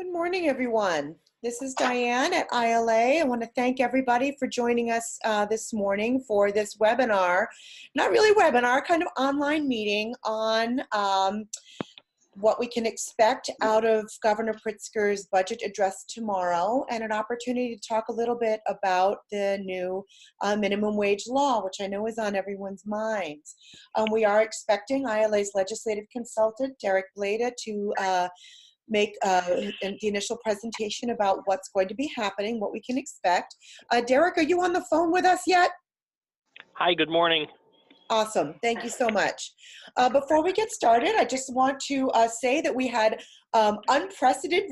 Good morning, everyone. This is Diane at ILA. I want to thank everybody for joining us this morning for this webinar, not really webinar, kind of online meeting on what we can expect out of Governor Pritzker's budget address tomorrow, and an opportunity to talk a little bit about the new minimum wage law, which I know is on everyone's minds. We are expecting ILA's legislative consultant, Derek Blada, to make the initial presentation about what's going to be happening, what we can expect. Derek, are you on the phone with us yet? Hi, good morning. Awesome. Thank you so much. Before we get started, I just want to say that we had unprecedented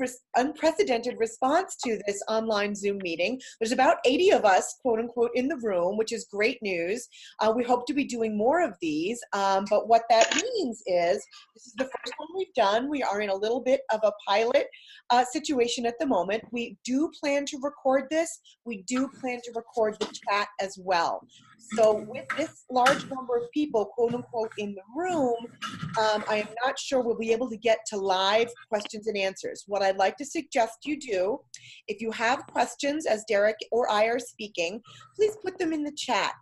response to this online Zoom meeting. There's about 80 of us, quote unquote, in the room, which is great news. We hope to be doing more of these, but what that means is this is the first one we've done. We are in a little bit of a pilot situation at the moment. We do plan to record this. We do plan to record the chat as well. So with this large number of people, quote unquote, in the room, I am not sure we'll be able to get to live questions and answers. What I'd like to suggest you do, if you have questions as Derek or I are speaking, please put them in the chat.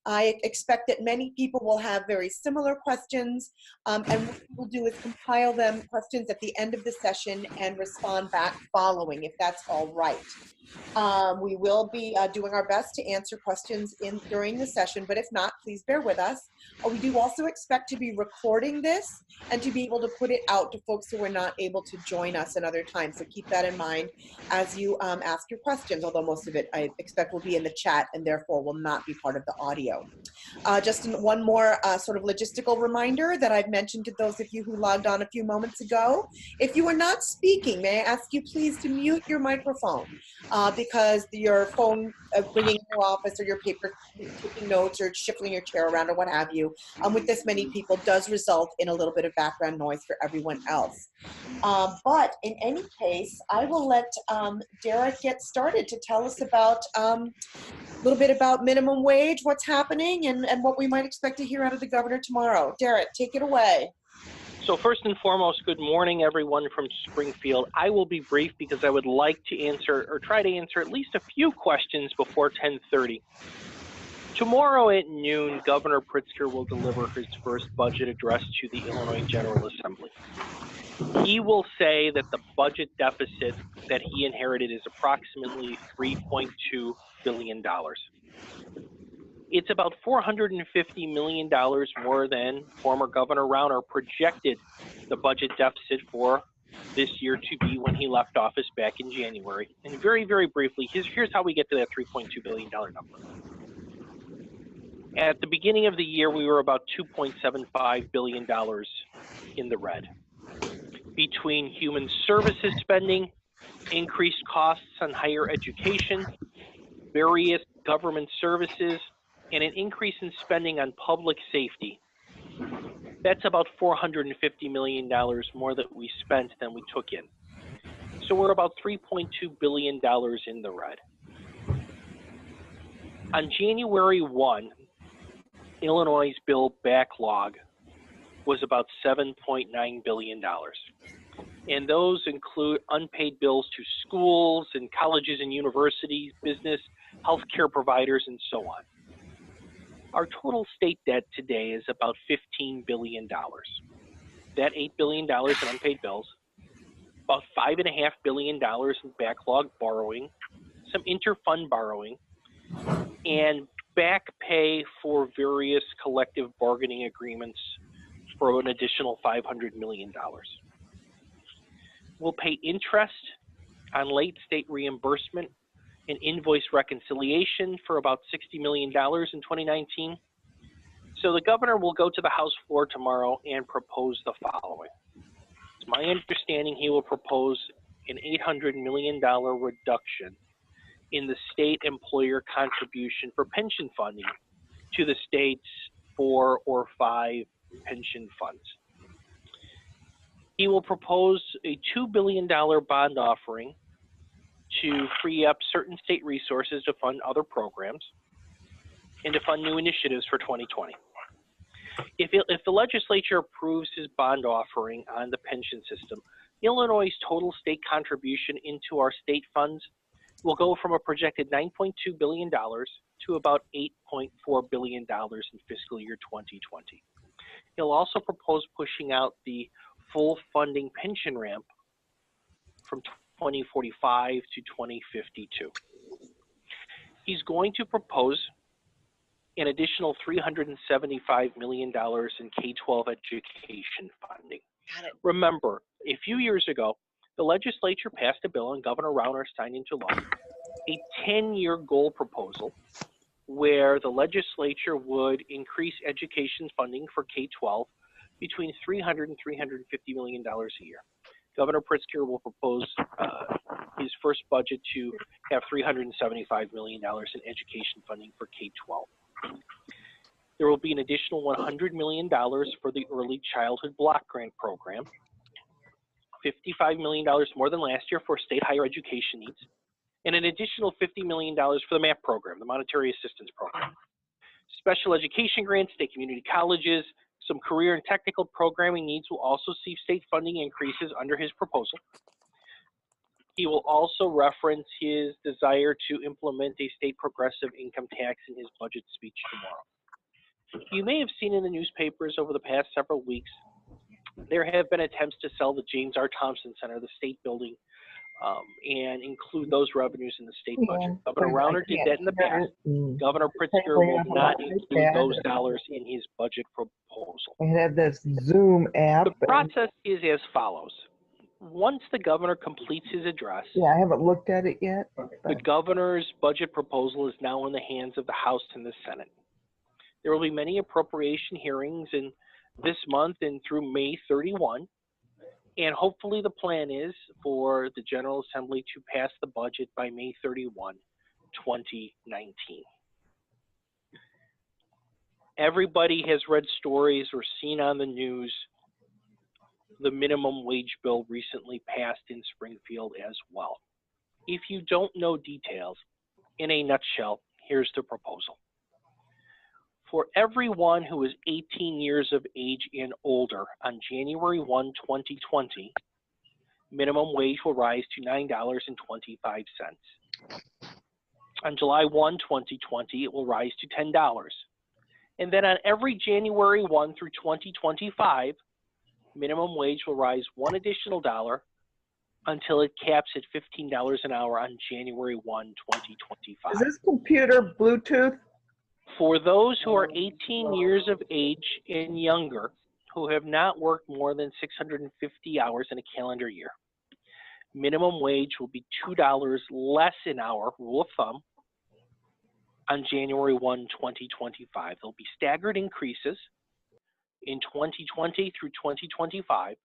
I expect that many people will have very similar questions, and what we'll do is compile them questions at the end of the session and respond back following, if that's all right. We will be doing our best to answer questions during the session, but if not, please bear with us. We do also expect to be recording this and to be able to put it out to folks who are not able to join us another time. So keep that in mind as you ask your questions, although most of it I expect will be in the chat and therefore will not be part of the audio. Just one more sort of logistical reminder that I've mentioned to those of you who logged on a few moments ago. If you are not speaking, may I ask you please to mute your microphone because your phone ringing in your office or your paper taking notes or shuffling your chair around or what have you, with this many people does result in a little bit of background noise for everyone else. But in any case, I will let Derek get started to tell us about a little bit about minimum wage, what's happening, and what we might expect to hear out of the governor tomorrow. Derek, take it away. So first and foremost, good morning, everyone from Springfield. I will be brief because I would like to answer or try to answer at least a few questions before 10:30. Tomorrow at noon, Governor Pritzker will deliver his first budget address to the Illinois General Assembly. He will say that the budget deficit that he inherited is approximately $3.2 billion. It's about $450 million more than former Governor Rauner projected the budget deficit for this year to be when he left office back in January. And very, very briefly, here's how we get to that $3.2 billion number. At the beginning of the year, we were about $2.75 billion in the red. Between human services spending, increased costs on higher education, various government services, and an increase in spending on public safety, that's about $450 million more that we spent than we took in. So we're about $3.2 billion in the red. On January 1, Illinois' bill backlog was about $7.9 billion. And those include unpaid bills to schools and colleges and universities, business, healthcare providers, and so on. Our total state debt today is about $15 billion. That $8 billion in unpaid bills, about $5.5 billion in backlog borrowing, some interfund borrowing, and back pay for various collective bargaining agreements for an additional $500 million. We'll pay interest on late state reimbursement and invoice reconciliation for about $60 million in 2019. So the governor will go to the House floor tomorrow and propose the following. It's my understanding he will propose an $800 million reduction in the state employer contribution for pension funding to the state's 4 or 5 pension funds. He will propose a $2 billion bond offering to free up certain state resources to fund other programs and to fund new initiatives for 2020. If the legislature approves his bond offering on the pension system, Illinois' total state contribution into our state funds will go from a projected $9.2 billion to about $8.4 billion in fiscal year 2020. He'll also propose pushing out the full funding pension ramp from 2045 to 2052. He's going to propose an additional $375 million in K-12 education funding. Remember, a few years ago, the legislature passed a bill and Governor Rauner signed into law a 10-year goal proposal where the legislature would increase education funding for K-12 between $300 and $350 million a year. Governor Pritzker will propose his first budget to have $375 million in education funding for K-12. There will be an additional $100 million for the Early Childhood Block Grant Program, $55 million more than last year for state higher education needs, and an additional $50 million for the MAP program, the Monetary Assistance Program. Special education grants, state community colleges, some career and technical programming needs will also see state funding increases under his proposal. He will also reference his desire to implement a state progressive income tax in his budget speech tomorrow. You may have seen in the newspapers over the past several weeks, there have been attempts to sell the James R. Thompson Center, the state building, and include those revenues in the state budget. Governor Rauner did that in the past. Governor Pritzker will not include those dollars in his budget proposal. I have this Zoom app. The process is as follows. Once the governor completes his address, I haven't looked at it yet. the governor's budget proposal is now in the hands of the House and the Senate. There will be many appropriation hearings in this month and through May 31. And hopefully the plan is for the General Assembly to pass the budget by May 31, 2019. Everybody has read stories or seen on the news the minimum wage bill recently passed in Springfield as well. If you don't know details, in a nutshell, here's the proposal. For everyone who is 18 years of age and older on January 1, 2020, minimum wage will rise to $9.25. On July 1, 2020, it will rise to $10. And then on every January 1 through 2025, minimum wage will rise $1 additional dollar until it caps at $15 an hour on January 1, 2025. Is this computer Bluetooth? For those who are 18 years of age and younger who have not worked more than 650 hours in a calendar year, minimum wage will be $2 less an hour, rule of thumb, on January 1, 2025. There'll be staggered increases in 2020 through 2025.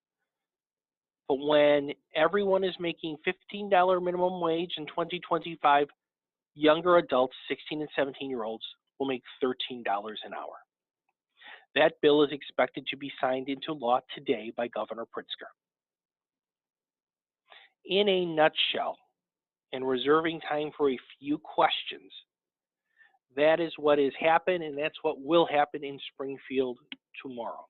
But when everyone is making $15 minimum wage in 2025, younger adults, 16 and 17-year-olds, will make $13 an hour. That bill is expected to be signed into law today by Governor Pritzker. In a nutshell, and reserving time for a few questions, that is what has happened, and that's what will happen in Springfield tomorrow.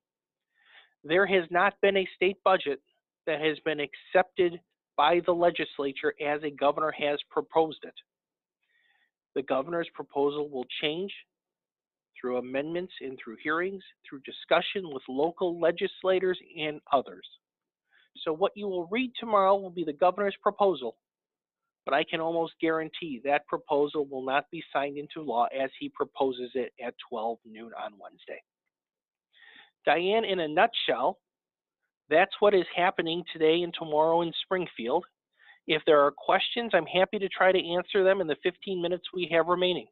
There has not been a state budget that has been accepted by the legislature as a governor has proposed it. The governor's proposal will change through amendments and through hearings, through discussion with local legislators and others. So what you will read tomorrow will be the governor's proposal, but I can almost guarantee that proposal will not be signed into law as he proposes it at 12 noon on Wednesday. Diane, in a nutshell, that's what is happening today and tomorrow in Springfield. If there are questions, I'm happy to try to answer them in the 15 minutes we have remaining.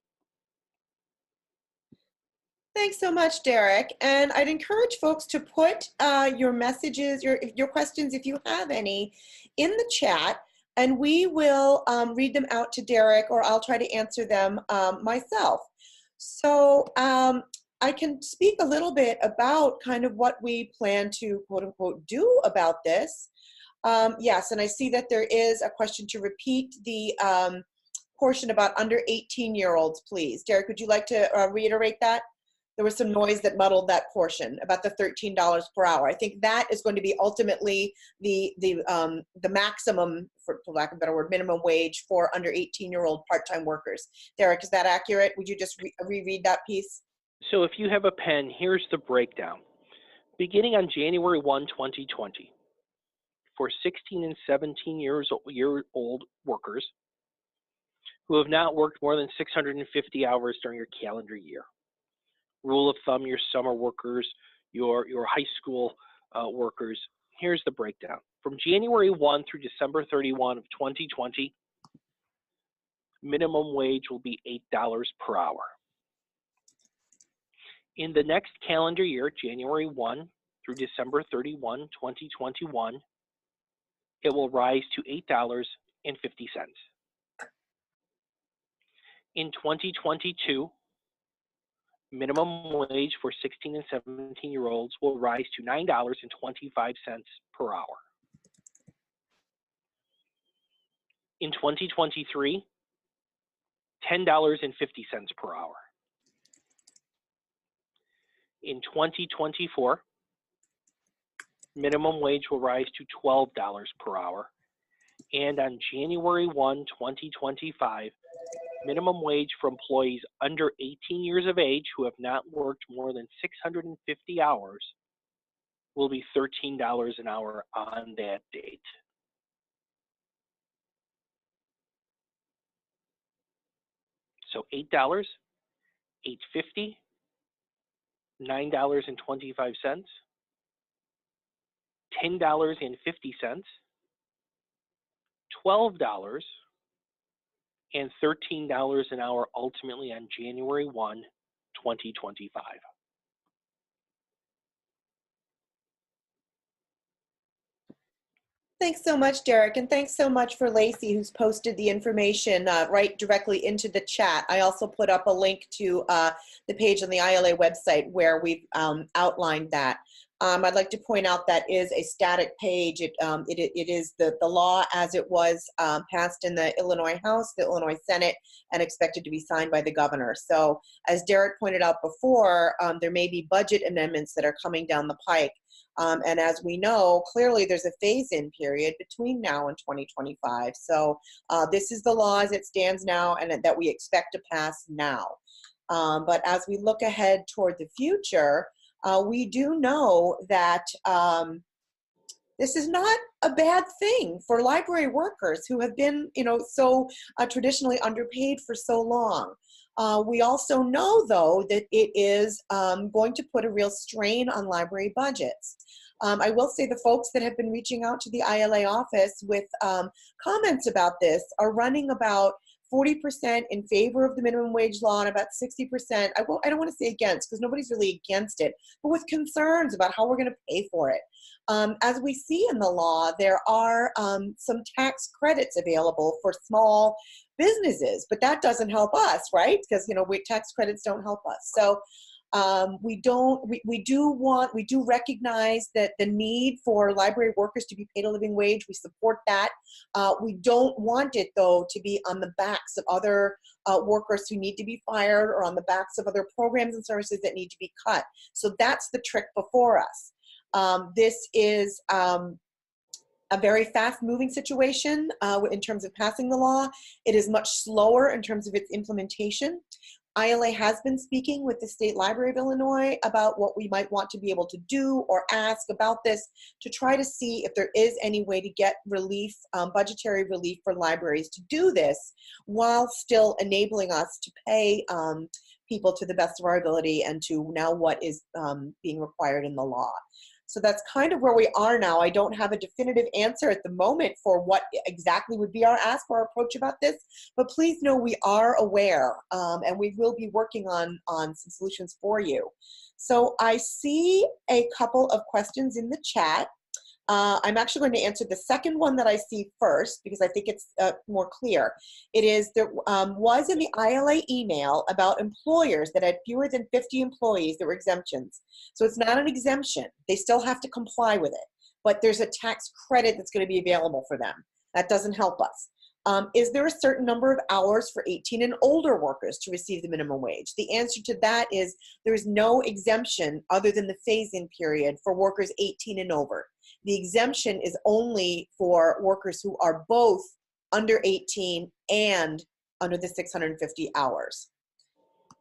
Thanks so much, Derek. And I'd encourage folks to put your messages, your questions, if you have any, in the chat, and we will read them out to Derek, or I'll try to answer them myself. So I can speak a little bit about kind of what we plan to, quote unquote, do about this. Yes, and I see that there is a question to repeat the portion about under 18-year-olds, please. Derek, would you like to reiterate that? there was some noise that muddled that portion about the $13 per hour. I think that is going to be ultimately the maximum, for lack of a better word, minimum wage for under 18-year-old part-time workers. Derek, is that accurate? Would you just reread that piece? So if you have a pen, here's the breakdown. Beginning on January 1, 2020, for 16 and 17-year-old workers who have not worked more than 650 hours during your calendar year. Rule of thumb, your summer workers, your high school workers. Here's the breakdown. From January 1 through December 31 of 2020, minimum wage will be $8 per hour. In the next calendar year, January 1 through December 31, 2021, it will rise to $8.50. In 2022, minimum wage for 16 and 17-year-olds will rise to $9.25 per hour. In 2023, $10.50 per hour. In 2024, minimum wage will rise to $12 per hour. And on January 1, 2025, minimum wage for employees under 18 years of age who have not worked more than 650 hours will be $13 an hour on that date. So $8, $8.50, $9.25, $10.50, $12, and $13 an hour ultimately on January 1, 2025. Thanks so much, Derek, and thanks so much for Lacey, who's posted the information right directly into the chat. I also put up a link to the page on the ILA website where we've outlined that. I'd like to point out that is a static page. It is the law as it was passed in the Illinois House, the Illinois Senate, and expected to be signed by the governor. So as Derek pointed out before, there may be budget amendments that are coming down the pike. And as we know, clearly there's a phase-in period between now and 2025. So this is the law as it stands now and that we expect to pass now. But as we look ahead toward the future, we do know that this is not a bad thing for library workers who have been, so traditionally underpaid for so long. We also know, though, that it is going to put a real strain on library budgets. I will say the folks that have been reaching out to the ILA office with comments about this are running about 40% in favor of the minimum wage law and about 60%, I don't want to say against because nobody's really against it, but with concerns about how we're going to pay for it. As we see in the law, there are some tax credits available for small businesses, but that doesn't help us, right? Because tax credits don't help us. So we do recognize that the need for library workers to be paid a living wage. We support that. We don't want it, though, to be on the backs of other workers who need to be fired or on the backs of other programs and services that need to be cut. So that's the trick before us. This is a very fast-moving situation in terms of passing the law. It is much slower in terms of its implementation. ILA has been speaking with the State Library of Illinois about what we might want to be able to do or ask about this to try to see if there is any way to get relief, budgetary relief for libraries to do this while still enabling us to pay people to the best of our ability and to now what is being required in the law. So that's kind of where we are now. I don't have a definitive answer at the moment for what exactly would be our ask or our approach about this, but please know we are aware and we will be working on some solutions for you. So I see a couple of questions in the chat. I'm actually going to answer the second one that I see first because I think it's more clear. It is, there was in the ILA email about employers that had fewer than 50 employees that were exemptions. So it's not an exemption. They still have to comply with it, but there's a tax credit that's going to be available for them. That doesn't help us. Is there a certain number of hours for 18 and older workers to receive the minimum wage? The answer to that is there is no exemption other than the phase-in period for workers 18 and over. The exemption is only for workers who are both under 18 and under the 650 hours.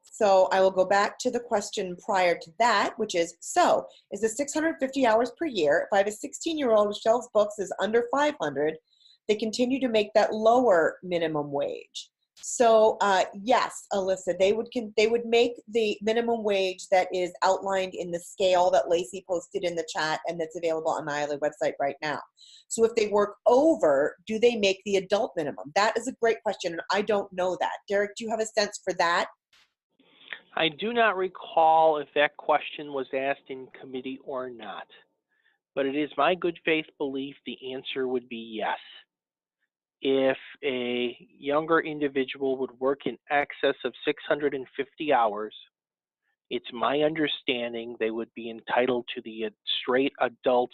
So I will go back to the question prior to that, which is, so is the 650 hours per year, if I have a 16-year-old who sells books is under 500, they continue to make that lower minimum wage. So yes, Alyssa, they would make the minimum wage that is outlined in the scale that Lacey posted in the chat and that's available on the ILA website right now. So if they work over, do they make the adult minimum? That is a great question, and I don't know that. Derek, do you have a sense for that? I do not recall if that question was asked in committee or not, but it is my good faith belief the answer would be yes. If a younger individual would work in excess of 650 hours, it's my understanding they would be entitled to the straight adult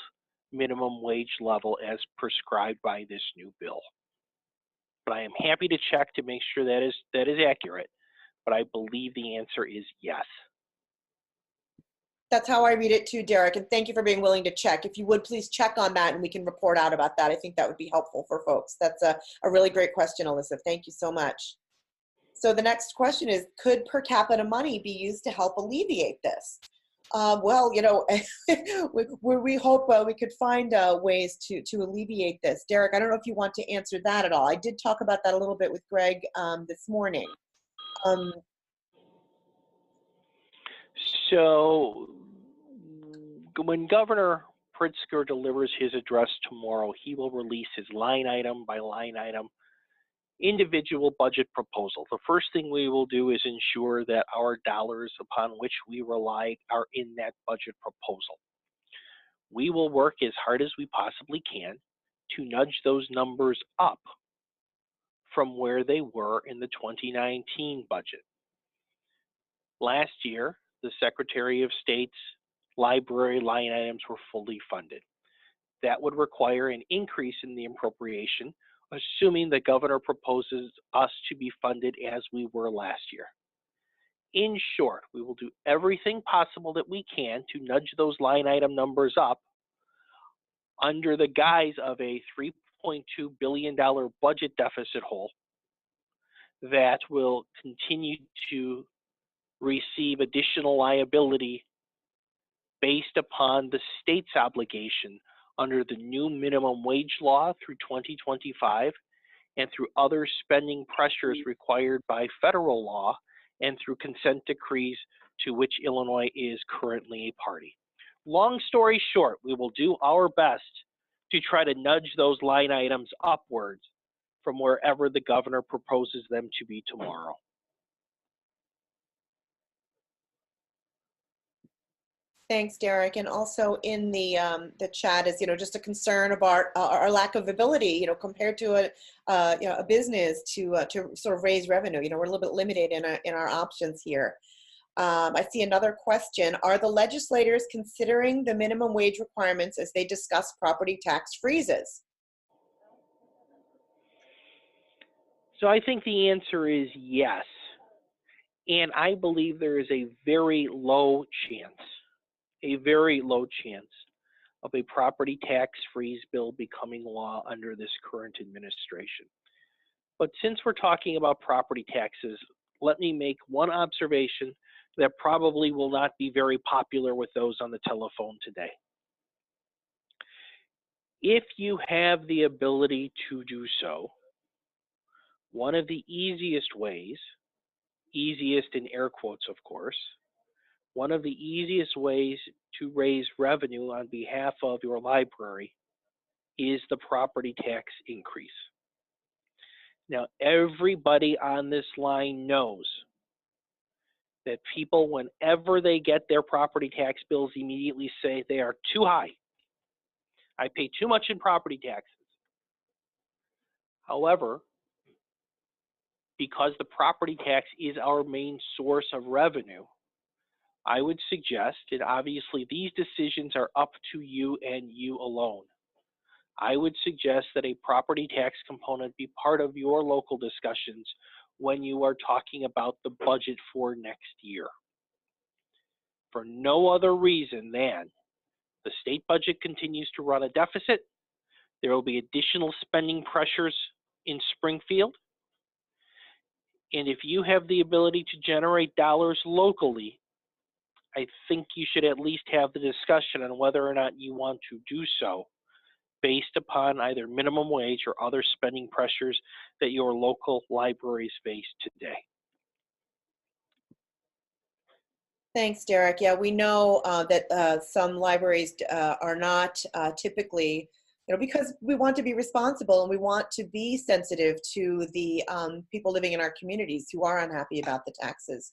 minimum wage level as prescribed by this new bill. But I am happy to check to make sure that is accurate, but I believe the answer is yes. That's how I read it too, Derek, and thank you for being willing to check. If you would please check on that and we can report out about that. I think that would be helpful for folks. That's a really great question, Alyssa. Thank you so much. So the next question is, could per capita money be used to help alleviate this? Well, you know, we hope we could find ways to alleviate this. Derek, I don't know if you want to answer that at all. I did talk about that a little bit with Greg this morning. So when Governor Pritzker delivers his address tomorrow, he will release his line item by line item individual budget proposal. The first thing we will do is ensure that our dollars upon which we rely are in that budget proposal. We will work as hard as we possibly can to nudge those numbers up from where they were in the 2019 budget. Last year, the Secretary of State's library line items were fully funded. That would require an increase in the appropriation, assuming the governor proposes us to be funded as we were last year. In short, we will do everything possible that we can to nudge those line item numbers up under the guise of a $3.2 billion budget deficit hole that will continue to receive additional liability based upon the state's obligation under the new minimum wage law through 2025 and through other spending pressures required by federal law and through consent decrees to which Illinois is currently a party. Long story short, we will do our best to try to nudge those line items upwards from wherever the governor proposes them to be tomorrow. Thanks, Derek. And also in the chat is, you know, just a concern about our lack of ability, you know, compared to a business to sort of raise revenue. You know, we're a little bit limited in our options here. I see another question. Are the legislators considering the minimum wage requirements as they discuss property tax freezes? So I think the answer is yes. And I believe there is a very low chance of a property tax freeze bill becoming law under this current administration. But since we're talking about property taxes, let me make one observation that probably will not be very popular with those on the telephone today. If you have the ability to do so, one of the easiest ways, easiest in air quotes of course, one of the easiest ways to raise revenue on behalf of your library is the property tax increase. Now, everybody on this line knows that people, whenever they get their property tax bills, immediately say they are too high. I pay too much in property taxes. However, because the property tax is our main source of revenue, I would suggest, and obviously these decisions are up to you and you alone, I would suggest that a property tax component be part of your local discussions when you are talking about the budget for next year. For no other reason than the state budget continues to run a deficit. There will be additional spending pressures in Springfield. And if you have the ability to generate dollars locally, I think you should at least have the discussion on whether or not you want to do so based upon either minimum wage or other spending pressures that your local libraries face today. Thanks, Derek. Yeah, we know that some libraries are not typically, because we want to be responsible and we want to be sensitive to the people living in our communities who are unhappy about the taxes.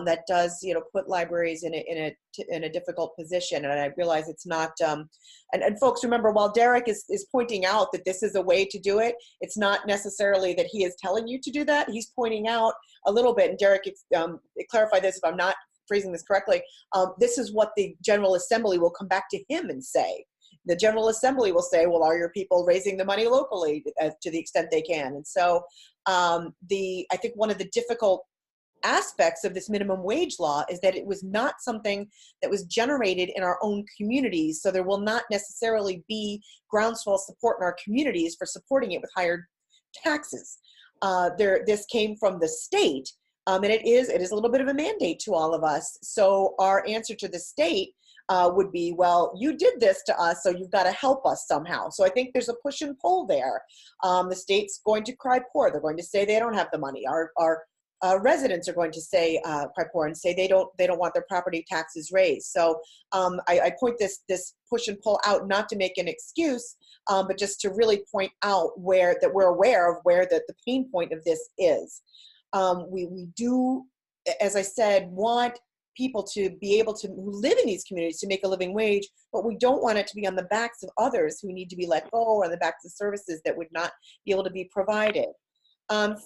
That does, put libraries in a difficult position. And I realize it's not. And folks, remember, while Derek is pointing out that this is a way to do it, it's not necessarily that he is telling you to do that. He's pointing out a little bit. And Derek, clarify this if I'm not phrasing this correctly. This is what the General Assembly will come back to him and say. The General Assembly will say, well, are your people raising the money locally to the extent they can? And so I think one of the difficult aspects of this minimum wage law is that it was not something that was generated in our own communities. So there will not necessarily be groundswell support in our communities for supporting it with higher taxes. This came from the state. And it is a little bit of a mandate to all of us. So our answer to the state would be, well, you did this to us, so you've got to help us somehow. So I think there's a push and pull there. The state's going to cry poor. They're going to say they don't have the money. Our residents are going to say cry poor and say they don't want their property taxes raised. So I point this push and pull out not to make an excuse, but just to really point out we're aware of where the pain point of this is. We do, as I said, want people to be able to who live in these communities to make a living wage, but we don't want it to be on the backs of others who need to be let go or on the backs of services that would not be able to be provided.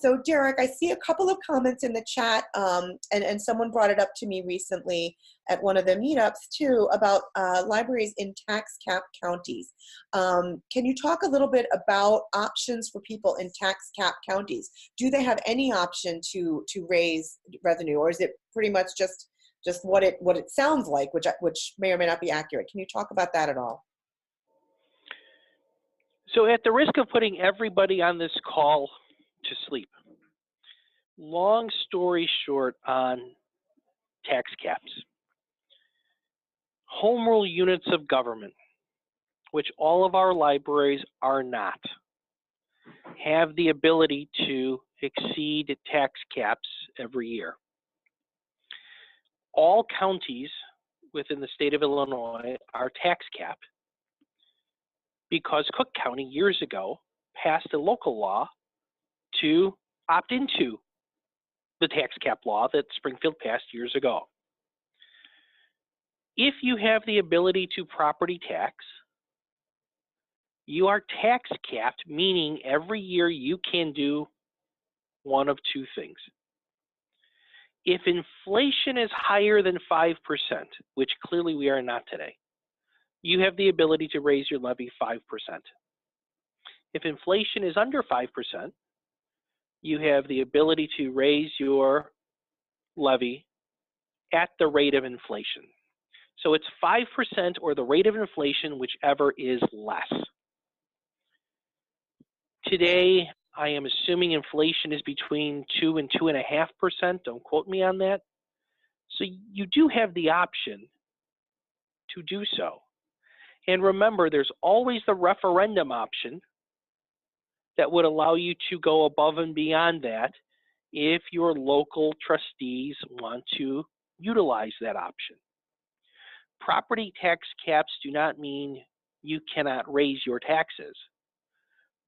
So Derek, I see a couple of comments in the chat, and someone brought it up to me recently at one of the meetups too about libraries in tax cap counties. Can you talk a little bit about options for people in tax cap counties? Do they have any option to raise revenue, or is it pretty much just what it sounds like, which may or may not be accurate? Can you talk about that at all? So at the risk of putting everybody on this call to sleep, long story short on tax caps, home rule units of government, which all of our libraries are not, have the ability to exceed tax caps every year. All counties within the state of Illinois are tax capped because Cook County years ago passed a local law to opt into the tax cap law that Springfield passed years ago. If you have the ability to property tax, you are tax capped, meaning every year you can do one of two things. If inflation is higher than 5%, which clearly we are not today, you have the ability to raise your levy 5%. If inflation is under 5%, you have the ability to raise your levy at the rate of inflation. So it's 5% or the rate of inflation, whichever is less. Today, I am assuming inflation is between 2 and 2.5%. Don't quote me on that. So you do have the option to do so. And remember, there's always the referendum option that would allow you to go above and beyond that if your local trustees want to utilize that option. Property tax caps do not mean you cannot raise your taxes.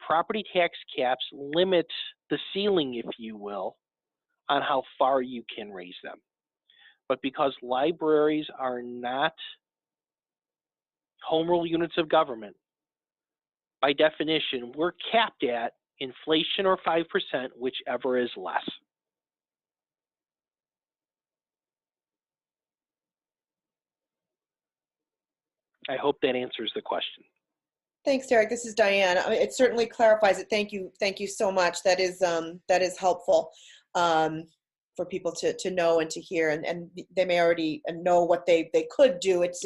Property tax caps limit the ceiling, if you will, on how far you can raise them. But because libraries are not home rule units of government, by definition, we're capped at inflation or 5%, whichever is less. I hope that answers the question. Thanks, Derek. This is Diane. I mean, it certainly clarifies it. Thank you. Thank you so much. That is helpful for people to know and to hear, and they may already know what they could do. It's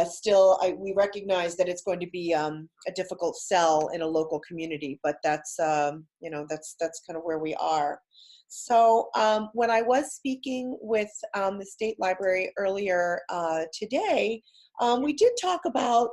still, we recognize that it's going to be a difficult sell in a local community, but that's that's kind of where we are. So when I was speaking with the state library earlier today, we did talk about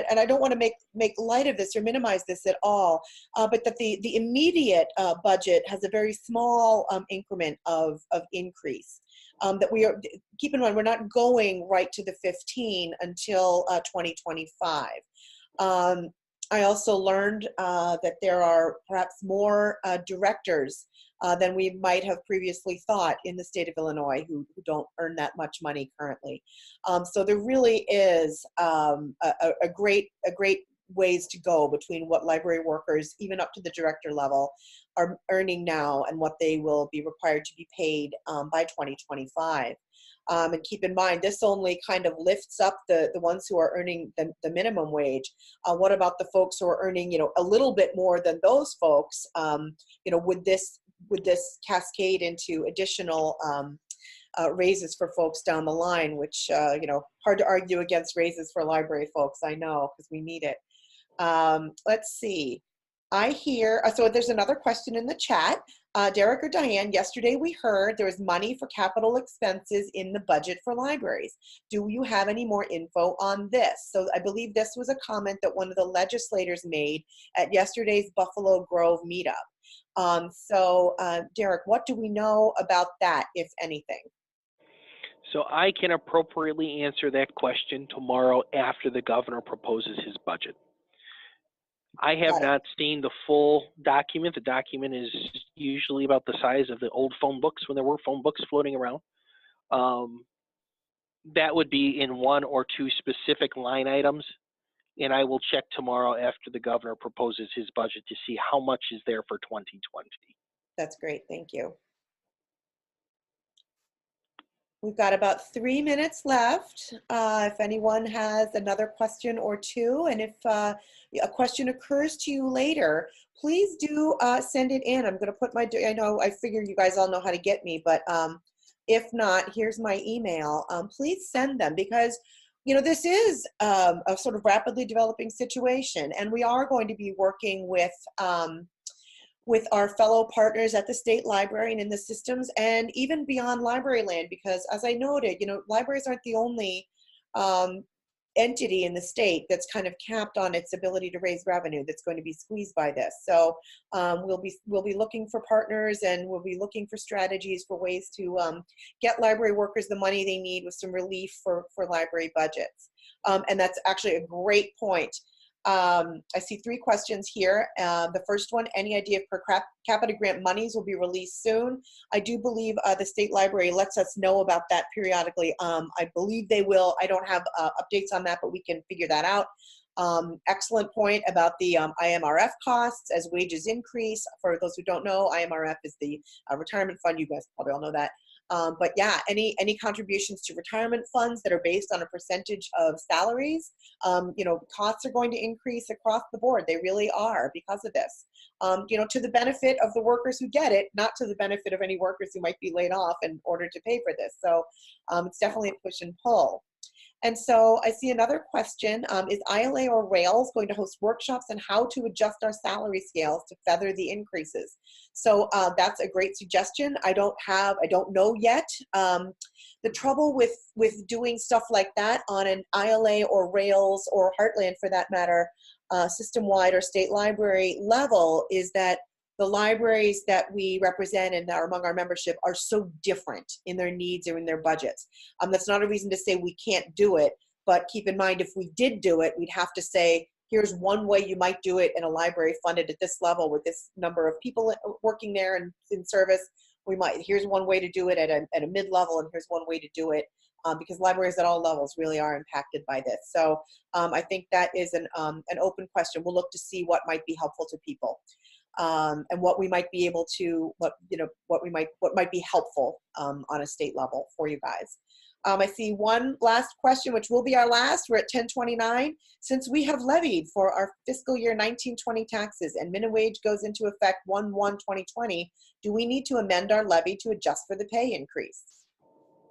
and I don't want to make light of this or minimize this at all, but that the immediate budget has a very small increment of increase. That we are, keep in mind, we're not going right to the 15 until 2025. I also learned that there are perhaps more directors than we might have previously thought in the state of Illinois who don't earn that much money currently. So there really is a great ways to go between what library workers, even up to the director level, are earning now and what they will be required to be paid by 2025. And keep in mind, this only kind of lifts up the ones who are earning the minimum wage. What about the folks who are earning, a little bit more than those folks? Would this cascade into additional raises for folks down the line, which, hard to argue against raises for library folks, I know, because we need it. Let's see. I hear, so there's another question in the chat. Derek or Diane, yesterday we heard there was money for capital expenses in the budget for libraries. Do you have any more info on this? So I believe this was a comment that one of the legislators made at yesterday's Buffalo Grove meetup. Derek, what do we know about that, if anything? So I can appropriately answer that question tomorrow after the governor proposes his budget. I have not seen the full document. The document is usually about the size of the old phone books when there were phone books floating around. That would be in one or two specific line items, and I will check tomorrow after the governor proposes his budget to see how much is there for 2020. That's great. Thank you. We've got about 3 minutes left. If anyone has another question or two, and if a question occurs to you later, please do send it in. I'm going to put I figure you guys all know how to get me, but if not, here's my email. Please send them, because this is a sort of rapidly developing situation, and we are going to be working with our fellow partners at the state library and in the systems, and even beyond library land, because as I noted, libraries aren't the only entity in the state that's kind of capped on its ability to raise revenue that's going to be squeezed by this. So we'll be looking for partners, and we'll be looking for strategies for ways to get library workers the money they need with some relief for library budgets. And that's actually a great point. I see 3 questions here. The first one, any idea if per capita grant monies will be released soon? I do believe the state library lets us know about that periodically. I believe they will. I don't have updates on that, but we can figure that out. Excellent point about the IMRF costs as wages increase. For those who don't know, IMRF is the retirement fund. You guys probably all know that. But yeah, any contributions to retirement funds that are based on a percentage of salaries, costs are going to increase across the board. They really are, because of this. To the benefit of the workers who get it, not to the benefit of any workers who might be laid off in order to pay for this. So it's definitely a push and pull. And so I see another question, is ILA or Rails going to host workshops on how to adjust our salary scales to feather the increases? So that's a great suggestion. I don't know yet. The trouble with doing stuff like that on an ILA or Rails or Heartland, for that matter, system-wide or state library level, is that the libraries that we represent and are among our membership are so different in their needs or in their budgets. That's not a reason to say we can't do it, but keep in mind, if we did do it, we'd have to say, here's one way you might do it in a library funded at this level with this number of people working there and in service. Here's one way to do it at a mid-level, and here's one way to do it, because libraries at all levels really are impacted by this. So I think that is an open question. We'll look to see what might be helpful to people. And what we might be able to, what might be helpful on a state level for you guys. I see one last question, which will be our last. We're at 10:29. Since we have levied for our fiscal year 1920 taxes and minimum wage goes into effect 1/1/2020, do we need to amend our levy to adjust for the pay increase?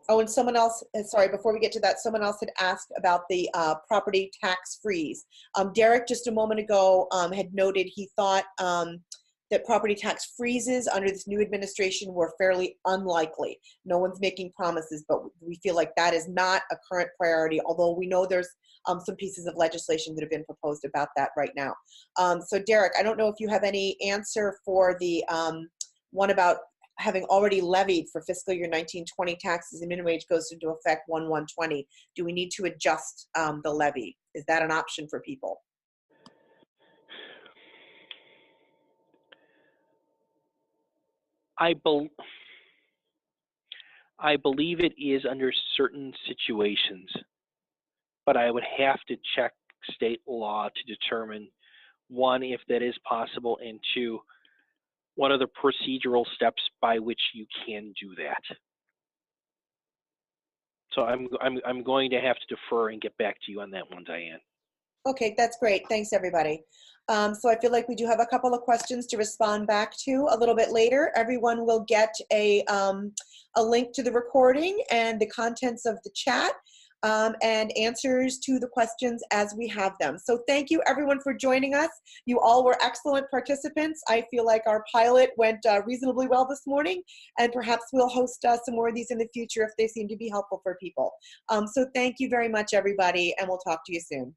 Oh, and someone else, sorry, before we get to that, someone else had asked about the property tax freeze. Derek, just a moment ago, had noted he thought that property tax freezes under this new administration were fairly unlikely. No one's making promises, but we feel like that is not a current priority, although we know there's some pieces of legislation that have been proposed about that right now. So Derek, I don't know if you have any answer for the one about having already levied for fiscal year 1920 taxes and minimum wage goes into effect 1/1/20. Do we need to adjust the levy? Is that an option for people? I believe it is under certain situations, but I would have to check state law to determine, one, if that is possible, and two, what are the procedural steps by which you can do that. So I'm going to have to defer and get back to you on that one, Diane. Okay, that's great. Thanks, everybody. So I feel like we do have a couple of questions to respond back to a little bit later. Everyone will get a link to the recording and the contents of the chat and answers to the questions as we have them. So thank you, everyone, for joining us. You all were excellent participants. I feel like our pilot went reasonably well this morning, and perhaps we'll host some more of these in the future if they seem to be helpful for people. So thank you very much, everybody, and we'll talk to you soon.